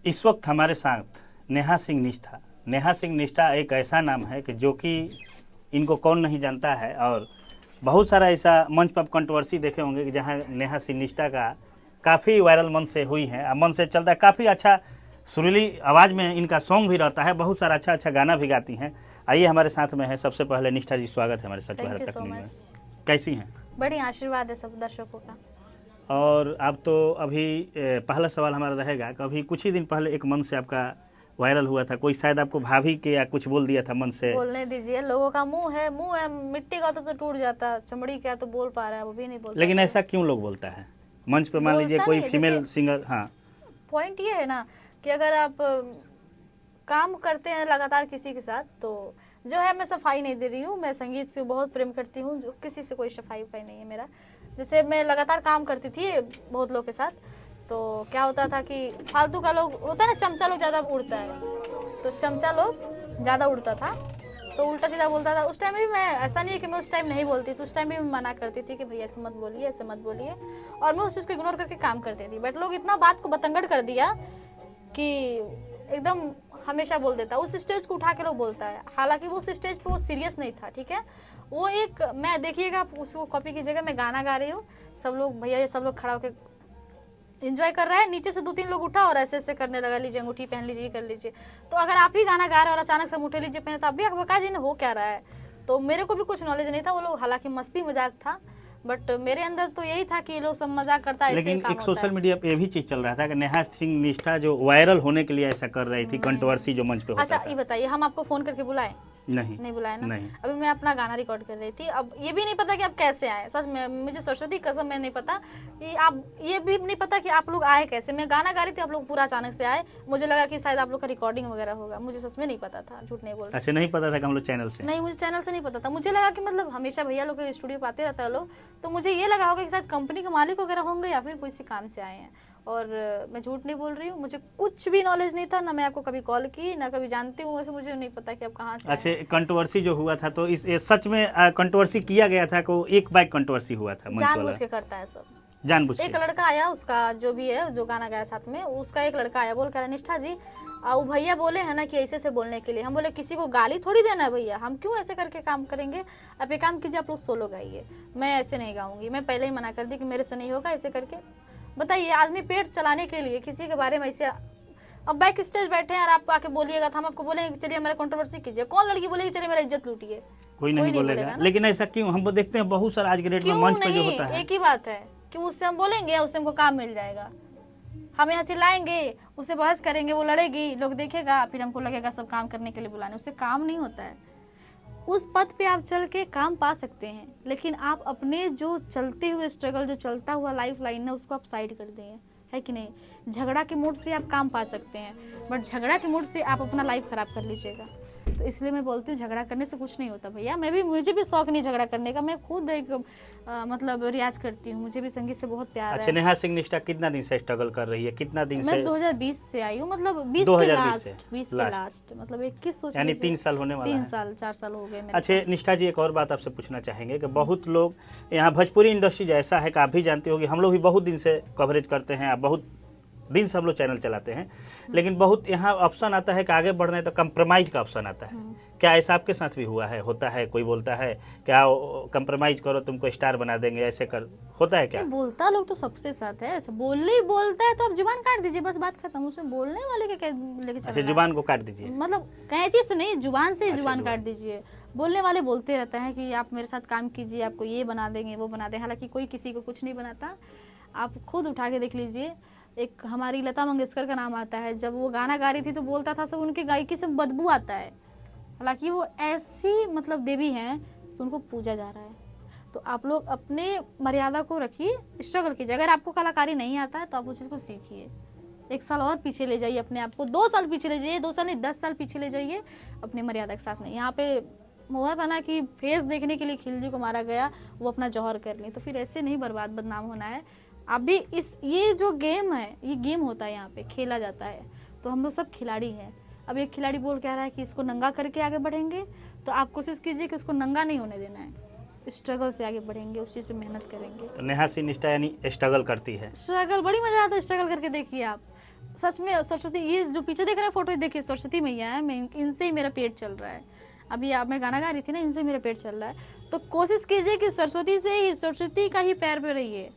इस वक्त हमारे साथ नेहा सिंह निष्ठा। नेहा सिंह निष्ठा एक ऐसा नाम है कि जो कि इनको कौन नहीं जानता है, और बहुत सारा ऐसा मंच पर कंट्रोवर्सी देखे होंगे कि जहां नेहा सिंह निष्ठा का काफ़ी वायरल मन से हुई है, मन से चलता है, काफ़ी अच्छा सुरीली आवाज़ में इनका सॉन्ग भी रहता है, बहुत सारा अच्छा अच्छा गाना भी गाती हैं। आइए हमारे साथ में है, सबसे पहले निष्ठा जी स्वागत है हमारे सच भारत तकनीक में। कैसी हैं? बड़ी आशीर्वाद है सब दर्शकों का। और अब तो अभी पहला सवाल हमारा रहेगा कि अभी कुछ ही दिन पहले एक मन से आपका वायरल हुआ था, कोई शायद आपको भाभी के या कुछ बोल दिया था मन से। बोलने दीजिए, लोगों का मुंह है मिट्टी का तो टूट जाता, चमड़ी का तो बोल पा रहा है, वो भी नहीं बोल। लेकिन ऐसा क्यों लोग बोलता है मंच पे? मान लीजिए कोई फीमेल सिंगर। हाँ, पॉइंट ये है ना कि अगर आप काम करते हैं लगातार किसी के साथ, तो जो है, मैं सफाई नहीं दे रही हूँ, मैं संगीत से बहुत प्रेम करती हूँ, जो किसी से कोई सफाई उफाई नहीं है मेरा। जैसे मैं लगातार काम करती थी बहुत लोग के साथ, तो क्या होता था कि फालतू का लोग होता है ना, चमचा लोग ज़्यादा उड़ता है, तो चमचा लोग ज़्यादा उड़ता था, तो उल्टा सीधा बोलता था। उस टाइम भी मैं, ऐसा नहीं है कि मैं उस टाइम नहीं बोलती, तो उस टाइम भी मैं मना करती थी कि भैया ऐसे मत बोलिए, ऐसे मत बोलिए, और मैं उस चीज़ को इग्नोर करके काम करती थी। बट लोग इतना बात को बतंगड़ कर दिया कि एकदम हमेशा बोल देता, उस स्टेज को उठा के लोग बोलता है, हालांकि वो उस स्टेज पे वो सीरियस नहीं था। ठीक है, वो एक, मैं देखिएगा उसको कॉपी कीजिएगा, मैं गाना गा रही हूँ, सब लोग भैया ये सब लोग खड़ा होकर एंजॉय कर रहा है, नीचे से 2-3 लोग उठा और ऐसे ऐसे करने लगा, लीजिए अंगूठी पहन लीजिए, कर लीजिए। तो अगर आप ही गाना गा रहे हो और अचानक से अंगूठे लीजिए पहने, तो आप भी अकबका जी ने हो क्या रहा है। तो मेरे को भी कुछ नॉलेज नहीं था, वो लोग हालांकि मस्ती मजाक था, बट मेरे अंदर तो यही था कि ये लोग सब मजाक करता है। लेकिन एक सोशल मीडिया पे ये भी चीज चल रहा था कि नेहा सिंह निष्ठा जो वायरल होने के लिए ऐसा कर रही थी, कंट्रोवर्सी जो मंच पे होता अच्छा था। ये बताइए, हम आपको फोन करके बुलाए? नहीं बुलाया ना। नहीं। अभी मैं अपना गाना रिकॉर्ड कर रही थी, अब ये भी नहीं पता कि आप कैसे आए, सच में मुझे सरस्वती कसम में नहीं पता कि आप, ये भी नहीं पता कि आप लोग आए कैसे। मैं गाना गा रही थी, आप लोग पूरा अचानक से आए, मुझे लगा कि शायद आप लोग का रिकॉर्डिंग वगैरह होगा, मुझे सच में नहीं पता था, झूठ नहीं बोल रही। अच्छा, नहीं पता था कि हम लोग चैनल से? नहीं, मुझे चैनल से नहीं पता था, मुझे लगा कि मतलब हमेशा भैया लोग के स्टूडियो पे आते रहता है लोग, तो मुझे ये लगा होगा कि शायद कंपनी के मालिक वगैरह होंगे या फिर कोई सी काम से आए हैं। और मैं झूठ नहीं बोल रही हूँ, मुझे कुछ भी नॉलेज नहीं था, ना मैं आपको कभी कॉल की, ना कभी जानती हूँ, वैसे मुझे नहीं पता कि आप कहाँ से। अच्छा, कंट्रोवर्सी जो हुआ था, तो इस सच में कंट्रोवर्सी किया गया था को एक बाइक कंट्रोवर्सी हुआ था मंच वाला? जानबूझ के करता है सब, जानबूझ के। एक लड़का आया, उसका जो भी है, जो गाना गाया साथ में, उसका एक लड़का आया, बोल कर निष्ठा जी वो भैया बोले है ना कि ऐसे से बोलने के लिए। हम बोले किसी को गाली थोड़ी देना है भैया, हम क्यों ऐसे करके काम करेंगे, आप एक काम कीजिए, आप लोग सोलो गाइए, मैं ऐसे नहीं गाऊंगी। मैं पहले ही मना कर दी कि मेरे से नहीं होगा ऐसे करके। बताइए, आदमी पेट चलाने के लिए किसी के बारे में ऐसे, अब बैक स्टेज बैठे हैं और आप आके बोलिएगा, तो हम आपको बोलेंगे कि चलिए हमारा कंट्रोवर्सी कीजिए। कौन लड़की बोलेगी चलिए मेरा इज्जत लूटिए? कोई नहीं बोलेगा। लेकिन ऐसा क्यों? हम देखते हैं बहुत सारा आज के डेट में मंच पे जो होता है, एक ही बात है कि उससे हम बोलेंगे, उससे हमको काम मिल जाएगा, हम यहाँ चिल्लाएंगे, उससे बहस करेंगे, वो लड़ेगी, लोग देखेगा, फिर हमको लगेगा सब काम करने के लिए बुलाने, उससे काम नहीं होता है। उस पद पे आप चल के काम पा सकते हैं, लेकिन आप अपने जो चलते हुए स्ट्रगल, जो चलता हुआ लाइफ लाइन है, उसको आप साइड कर देंगे, है कि नहीं? झगड़ा के मूड से आप काम पा सकते हैं, बट झगड़ा के मूड से आप अपना लाइफ खराब कर लीजिएगा। तो इसलिए मैं बोलती हूँ, झगड़ा करने से कुछ नहीं होता भैया। मुझे भी शौक नहीं झगड़ा करने का, मैं खुद एक मतलब रियाज करती हूँ, मुझे भी संगीत से बहुत प्यार है। अच्छा, नेहा सिंह निष्ठा कितना दिन से स्ट्रगल कर रही है, कितना दिन से? मैं 2020 से आई हूँ, मतलब 20 के लास्ट, मतलब 21 सोच, यानी 3 साल होने वाला है। 4 साल हो गए। अच्छा निष्ठा जी, एक और बात आपसे पूछना चाहेंगे कि बहुत लोग यहाँ भोजपुरी इंडस्ट्री जैसा है कि आप भी जानते होगी, हम लोग भी बहुत दिन से कवरेज करते हैं, आप बहुत दिन से हम लोग चैनल चलाते हैं, लेकिन बहुत यहाँ ऑप्शन आता है कि आगे बढ़ना है तो कंप्रोमाइज का ऑप्शन आता है। क्या ऐसा आपके साथ भी हुआ है? होता है, कोई बोलता है क्या कंप्रोमाइज करो तुमको स्टार बना देंगे, ऐसे कर, होता है क्या? बोलता लोग तो सबसे साथ है, ऐसे बोलने ही बोलता है, तो आप जुबान काट दीजिए, बस बात खत्म। उसमें बोलने वाले के क्या लेके चल? अच्छा, जुबान को काट दीजिए, मतलब कैंची से नहीं, जुबान से जुबान काट दीजिए। बोलने वाले बोलते रहते हैं कि आप मेरे साथ काम कीजिए, आपको ये बना देंगे, वो बना देंगे, हालांकि कोई किसी को कुछ नहीं बनाता। आप खुद उठा के देख लीजिए, एक हमारी लता मंगेशकर का नाम आता है, जब वो गाना गा रही थी तो बोलता था सब उनके गायकी से बदबू आता है, हालांकि वो ऐसी मतलब देवी हैं तो उनको पूजा जा रहा है। तो आप लोग अपने मर्यादा को रखिए, स्ट्रगल कीजिए। अगर आपको कलाकारी नहीं आता है तो आप उस चीज़ को सीखिए, 1 साल और पीछे ले जाइए अपने आप को, 2 साल पीछे ले जाइए, 2 साल नहीं 10 साल पीछे ले जाइए अपनी मर्यादा के साथ। नहीं, यहाँ पे हुआ था ना कि फेस देखने के लिए खिलजी को मारा गया, वो अपना जौहर कर ली, तो फिर ऐसे नहीं बर्बाद बदनाम होना है। अब भी ये जो गेम है, ये गेम होता है, यहाँ पे खेला जाता है, तो हम लोग सब खिलाड़ी हैं। अब एक खिलाड़ी बोल कह रहा है कि इसको नंगा करके आगे बढ़ेंगे, तो आप कोशिश कीजिए कि उसको नंगा नहीं होने देना है, स्ट्रगल से आगे बढ़ेंगे, उस चीज़ पे मेहनत करेंगे। तो नेहा सिंह निष्ठा यानी स्ट्रगल करती है? स्ट्रगल बड़ी मजा आता है, स्ट्रगल करके देखिए आप। सच में सरस्वती, ये जो पीछे देख रहे हैं फोटो, देखिए सरस्वती मैया है, मैं इनसे ही मेरा पेट चल रहा है। अभी आप, मैं गाना गा रही थी ना, इनसे मेरा पेट चल रहा है। तो कोशिश कीजिए कि सरस्वती से ही, सरस्वती का ही पैर पे रहिए,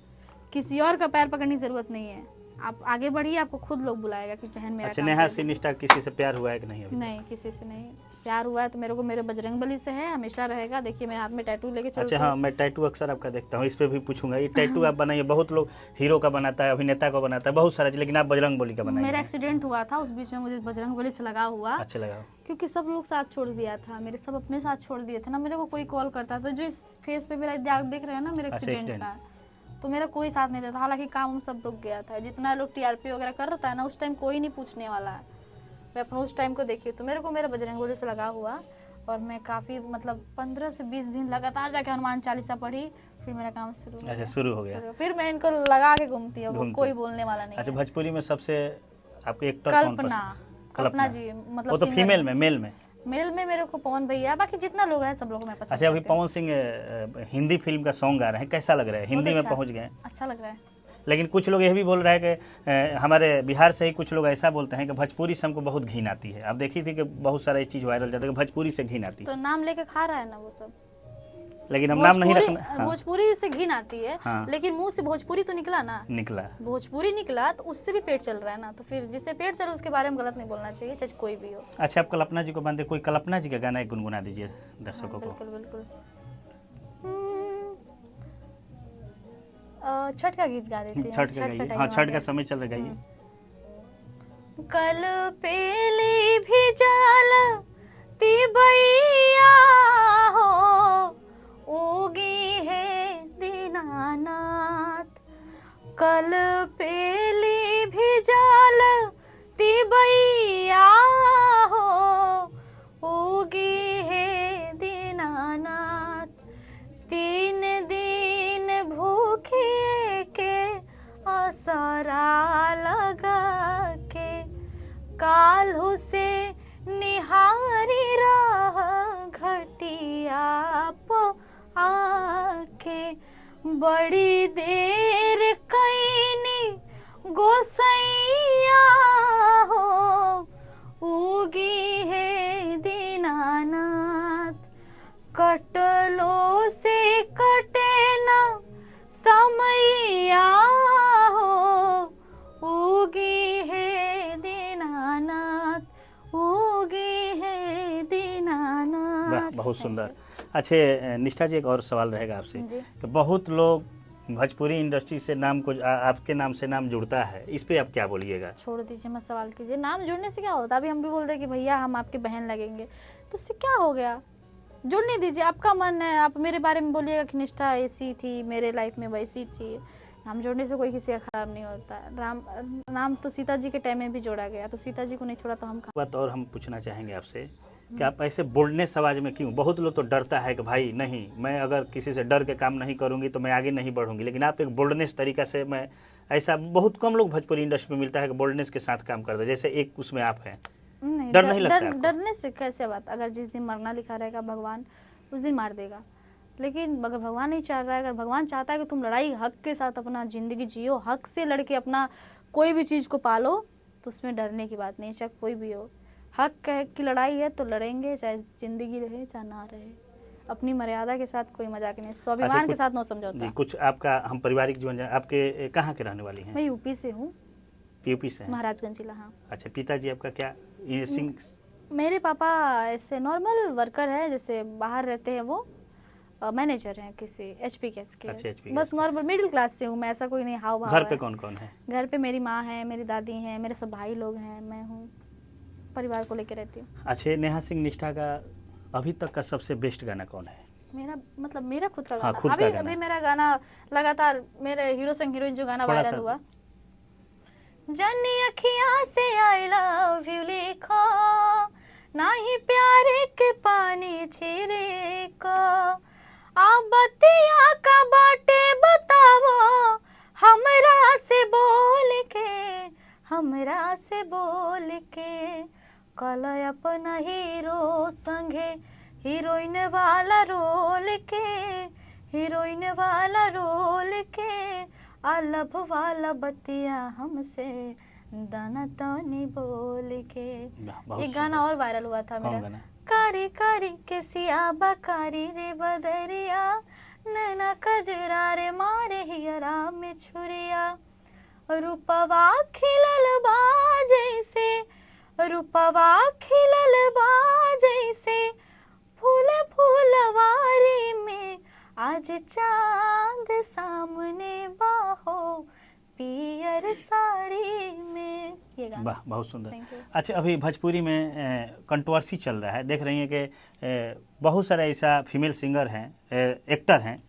किसी और का पैर पकड़ने की जरूरत नहीं है। आप आगे बढ़िए, आपको खुद लोग बुलाएगा कि बहन मेरा अच्छा, काम नेहा कर दे। सिंह निष्ठा किसी से प्यार हुआ है कि नहीं अभी? नहीं, किसी से नहीं प्यार हुआ है तो मेरे को मेरे बजरंगबली से है, हमेशा रहेगा। देखिए मेरे हाथ में टैटू लेके चलती अच्छा हूँ। हाँ, मैं टैटू अक्सर आपका देखता हूँ, इस पे भी पूछूंगा। ये टैटू आप बनाइए, बहुत लोग हीरो का बनाता है, अभिनेता का बनाता है, बहुत सारा, लेकिन आप बजरंगबली का बनाइए। मेरा एक्सीडेंट हुआ था, उस बीच में मुझे बजरंगबली से लगा हुआ, अच्छा लगा। क्योंकि सब लोग साथ छोड़ दिया था, मेरे सब अपने साथ छोड़ दिए थे ना, मेरे को कोई कॉल करता था। जो इस फेस पे मेरा दाग देख रहे हैं ना, मेरे अच्छा, एक्सीडेंट का, तो मेरा कोई साथ नहीं देता। हालांकि काम सब रुक गया था, जितना लोग टीआरपी वगैरह कर रहा था ना, उस टाइम कोई नहीं पूछने वाला है। मैं अपना उस टाइम को देखी तो मेरे को मेरा बजरंगबली से लगा हुआ, और मैं काफ़ी मतलब 15 से 20 दिन लगातार जाके हनुमान चालीसा पढ़ी, फिर मेरा काम शुरू हो अच्छा, गया। शुरू हो गया। फिर मैं इनको लगा के घूमती हूँ, घूमती। कोई बोलने वाला नहीं अच्छा, है। भोजपुरी में सबसे आपके एक्टर कौन कल्पना, पसंद? कल्पना जी, मतलब वो तो singer फीमेल है। में, मेल में? मेल में मेरे को पवन भैया, बाकी जितना लोग हैं सब लोग मैं पसंद अच्छा, अभी करती हूँ। पवन सिंह हिंदी फिल्म का सॉन्ग गा रहे हैं, कैसा लग रहा है? हिंदी में अच्छा। पहुंच गए, अच्छा लग रहा है। लेकिन कुछ लोग ये भी बोल रहे हैं कि हमारे बिहार से ही कुछ लोग ऐसा बोलते हैं कि भोजपुरी से हमको बहुत घिन आती है। आप देखी थी कि बहुत सारा ये चीज़ वायरल जाता है कि भोजपुरी से घिन आती है, तो नाम लेके खा रहा है ना वो सब। लेकिन हम नाम नहीं भोजपुरी, रखना। हाँ, भोजपुरी से घिन आती है, हाँ। लेकिन मुंह से भोजपुरी तो निकला ना, निकला। भोजपुरी निकला तो उससे भी पेट चल रहा है ना, तो फिर जिससे पेट चले उसके बारे में गलत नहीं बोलना चाहिए, चाहे कोई भी हो। अच्छा, आप कल्पना जी को मानते, कोई कल्पना जी का गाना एक गुनगुना दीजिए दर्शकों को। बिल्कुल बिल्कुल। छठ का गीत गा देती हूँ। छठ का गाइए। हाँ, छठ का समय चल रहा है, गाइए। कल पेली भी जाल तिबैया हो, उगी है दीनानाथ। कल पेली भी जाल तिबैया हो, उगी है दीनानाथ। 3 दिन भूखे के असरा लगा के, काल्हू से निहारी रह घटिया पो आके। बड़ी देर कैनी गोसैया हो, उगी है दीनानाथ। कटलो से कटे न समैया हो, उगी है दीनानाथ, उगी है दीनानाथ। वाह, बहुत सुंदर। अच्छे निष्ठा जी, एक और सवाल रहेगा आपसे जी। कि बहुत लोग भोजपुरी इंडस्ट्री से नाम को आपके नाम से नाम जुड़ता है, इस पे आप क्या बोलिएगा? छोड़ दीजिए, मत सवाल कीजिए। नाम जुड़ने से क्या होता है? अभी हम भी बोल रहे कि भैया हम आपके बहन लगेंगे, तो उससे क्या हो गया? जुड़ने दीजिए, आपका मन है। आप मेरे बारे में बोलिएगा कि निष्ठा ऐसी थी, मेरे लाइफ में वैसी थी। नाम जोड़ने से कोई किसी का खराब नहीं होता है। नाम तो सीता जी के टाइम में भी जोड़ा गया, तो सीता जी को नहीं छोड़ा तो हम कहाँ? बात और हम पूछना चाहेंगे आपसे कि आप ऐसे बोल्डनेस समाज में क्यों? बहुत लोग तो डरता है कि भाई नहीं, मैं अगर किसी से डर के काम नहीं करूंगी तो मैं आगे नहीं बढ़ूंगी, लेकिन आप एक बोल्डनेस तरीका से, मैं ऐसा बहुत कम लोग भोजपुरी इंडस्ट्री में मिलता है कि बोल्डनेस के साथ काम करते, जैसे एक उसमें आप हैं। नहीं, डर नहीं लगता आपको? डरने से कैसे बात? अगर जिस दिन मरना लिखा रहेगा भगवान उस दिन मार देगा, लेकिन अगर भगवान नहीं चाह रहा है, अगर भगवान चाहता है कि तुम लड़ाई हक के साथ अपना ज़िंदगी जियो, हक से लड़के अपना कोई भी चीज़ को पालो, तो उसमें डरने की बात नहीं, चाहे कोई भी हो। हक की लड़ाई है तो लड़ेंगे, चाहे ज़िंदगी रहे चाहे ना रहे। अपनी मर्यादा के साथ कोई मजाक नहीं, स्वाभिमान के साथ नो समझौता। जी, कुछ आपका हम पारिवारिक जीवन आपके कहाँ के रहने वाली हैं? मैं यूपी से हूँ, यूपी से हैं? महाराजगंज जिला। हाँ। अच्छा, पिताजी आपका क्या ये सिंह? मेरे पापा ऐसे नॉर्मल वर्कर है, जैसे बाहर रहते हैं, वो मैनेजर हैं किसी एचपी गैस के। अच्छा, HP बस नॉर्मल मिडिल क्लास से हूँ मैं, ऐसा कोई नहीं हाव भाव घर पे है। कौन कौन है? घर पे मेरी माँ है, मेरी दादी हैं, मेरे सब भाई लोग हैं, मैं हूँ, परिवार को लेकर रहती हूँ। अच्छा, नेहा सिंह निष्ठा का अभी तक का सबसे बेस्ट गाना कौन है? मेरा मतलब मेरा खुद का हाँ, गाना, खुद का अभी गाना। अभी मेरा गाना लगातार, मेरे हीरो संग हीरोइन जो गाना थोड़ा वायरल सा। हुआ, जन्नी अखियाँ से आई लव यू लिखो, ना ही प्यारे के पानी छिरे को, आप बतिया का बाटे बतावो, हमरा से बोल के, हमरा से बोल के। कल अपना हीरो संगे हीरोइन वाला रोल के, हीरोइन वाला रोल के, अलभ वाला बतिया हमसे दाना तानी बोल के। बहुत ये सुंदर। गाना और वायरल हुआ था कौन मेरा। गाना? कारी कारी के सियाबा कारी रे बदरिया, नैना कजरा रे मारे हियरा में छुरिया, रूपवा खिलल बा जैसे, रूपवा खिलल बा जैसे, फूल फूलवारी में आज चांद सामने बाहो, पियर साड़ी में। ये गाना। वाह, बहुत सुंदर। Thank you. अच्छा, अभी भोजपुरी में कंट्रोवर्सी चल रहा है, देख रही हैं कि बहुत सारे ऐसा फीमेल सिंगर हैं, एक्टर हैं,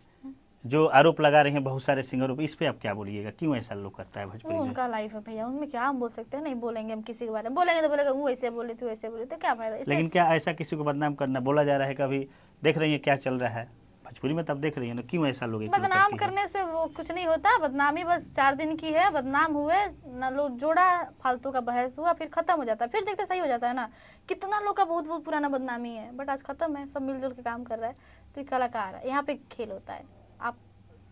जो आरोप लगा रहे हैं बहुत सारे सिंगरों पे। इस पे आप क्या बोलिएगा, क्यों ऐसा लोग करता है भोजपुरी वो में? उनका लाइफ है भैया, उनमें क्या हम बोल सकते हैं? नहीं बोलेंगे हम किसी के बारे में। बोलेंगे तो बोलेगा वो ऐसे बोले तू ऐसे बोले, तो क्या फायदा इससे? लेकिन क्या ऐसा किसी को बदनाम करना, बोला जा रहा है, कभी देख रही है क्या चल रहा है भोजपुरी में, तब देख रही है ना, क्यों ऐसा लोग एक लोग बदनाम करती है? करने से वो कुछ नहीं होता। बदनामी बस 4 दिन की है। बदनाम हुए ना, लोग जोड़ा फालतू का बहस हुआ, फिर खत्म हो जाता है, फिर देखते सही हो जाता है ना। कितना लोग का बहुत बहुत पुराना बदनामी है, बट आज खत्म है, सब मिलजुल के काम कर रहा है। तो ये कलाकार है, यहाँ पे खेल होता है। आप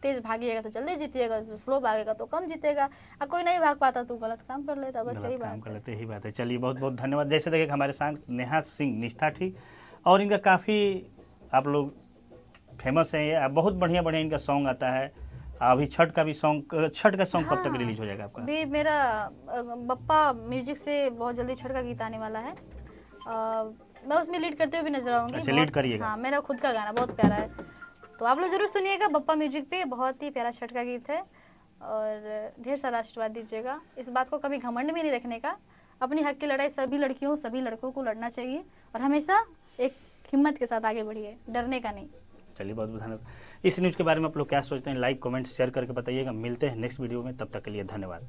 तेज भागिएगा तो जल्दी जीतिएगा, जो स्लो भागेगा तो कम जीतेगा। और कोई नहीं भाग पाता तो गलत काम कर लेता, बस यही गलत काम बात कर है। लेते, यही बात है। चलिए, बहुत बहुत धन्यवाद। जैसे देखिए हमारे साथ नेहा सिंह निष्ठा थी, और इनका काफ़ी आप लोग फेमस है, ये बहुत बढ़िया बढ़िया इनका सॉन्ग आता है। अभी छठ का भी सॉन्ग, छठ का सॉन्ग कब तक रिलीज हो जाएगा आपका? अभी मेरा बप्पा म्यूजिक से बहुत जल्दी छठ का गीत आने वाला है। मैं उसमें लीड करते हुए भी नजर आऊंगी। अच्छा, बहुत- लीड करिएगा? हाँ, मेरा खुद का गाना बहुत प्यारा है, तो आप लोग जरूर सुनिएगा। बप्पा म्यूजिक पे बहुत ही प्यारा छठ का गीत है, और ढेर सारा आशीर्वाद दीजिएगा। इस बात को कभी घमंड में नहीं रखने का। अपनी हक की लड़ाई सभी लड़कियों सभी लड़कों को लड़ना चाहिए, और हमेशा एक हिम्मत के साथ आगे बढ़िए, डरने का नहीं। चलिए, बहुत बहुत धन्यवाद। इस न्यूज़ के बारे में आप लोग क्या सोचते हैं, लाइक कमेंट शेयर करके बताइएगा। मिलते हैं नेक्स्ट वीडियो में, तब तक के लिए धन्यवाद।